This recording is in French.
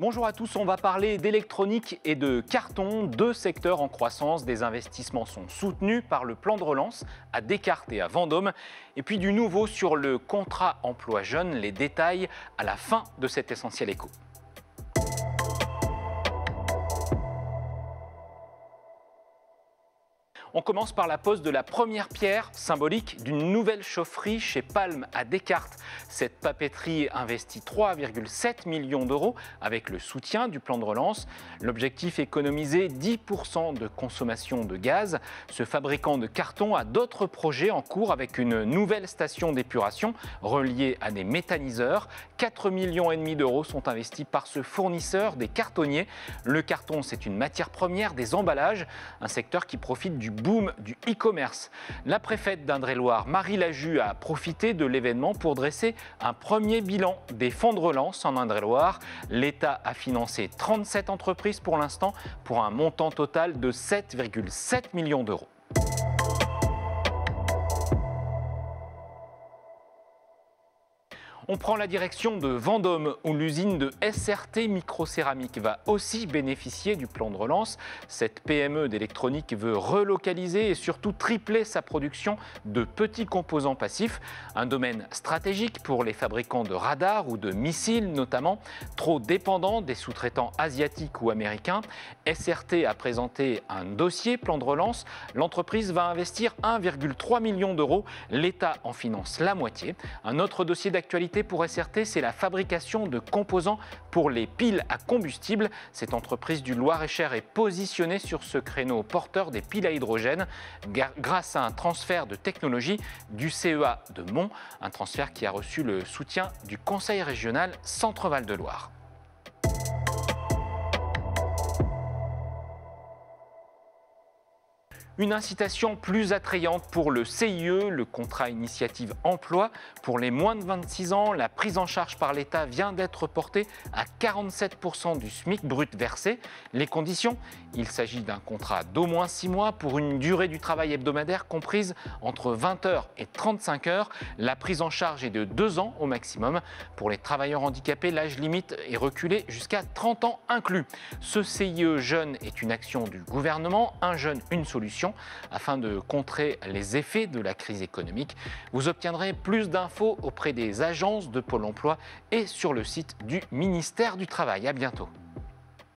Bonjour à tous, on va parler d'électronique et de carton, deux secteurs en croissance. Des investissements sont soutenus par le plan de relance à Descartes et à Vendôme. Et puis du nouveau sur le contrat emploi jeune, les détails à la fin de cet Essentiel Éco. On commence par la pose de la première pierre symbolique d'une nouvelle chaufferie chez Palm à Descartes. Cette papeterie investit 3,7 millions d'euros avec le soutien du plan de relance. L'objectif, économiser 10% de consommation de gaz. Ce fabricant de carton a d'autres projets en cours avec une nouvelle station d'épuration reliée à des méthaniseurs. 4,5 millions d'euros sont investis par ce fournisseur des cartonniers. Le carton, c'est une matière première des emballages, un secteur qui profite du boom du e-commerce. La préfète d'Indre-et-Loire, Marie Laju, a profité de l'événement pour dresser un premier bilan des fonds de relance en Indre-et-Loire. L'État a financé 37 entreprises pour l'instant pour un montant total de 7,7 millions d'euros. On prend la direction de Vendôme, où l'usine de SRT Microcéramique va aussi bénéficier du plan de relance. Cette PME d'électronique veut relocaliser et surtout tripler sa production de petits composants passifs. Un domaine stratégique pour les fabricants de radars ou de missiles notamment, trop dépendants des sous-traitants asiatiques ou américains. SRT a présenté un dossier plan de relance. L'entreprise va investir 1,3 million d'euros. L'État en finance la moitié. Un autre dossier d'actualité pour SRT, c'est la fabrication de composants pour les piles à combustible. Cette entreprise du Loir-et-Cher est positionnée sur ce créneau porteur des piles à hydrogène grâce à un transfert de technologie du CEA de Mons, un transfert qui a reçu le soutien du Conseil régional Centre-Val de Loire. Une incitation plus attrayante pour le CIE, le contrat initiative emploi. Pour les moins de 26 ans, la prise en charge par l'État vient d'être portée à 47% du SMIC brut versé. Les conditions, il s'agit d'un contrat d'au moins 6 mois pour une durée du travail hebdomadaire comprise entre 20 heures et 35 heures. La prise en charge est de 2 ans au maximum. Pour les travailleurs handicapés, l'âge limite est reculé jusqu'à 30 ans inclus. Ce CIE jeune est une action du gouvernement, un jeune, une solution. Afin de contrer les effets de la crise économique. Vous obtiendrez plus d'infos auprès des agences de Pôle emploi et sur le site du ministère du Travail. À bientôt.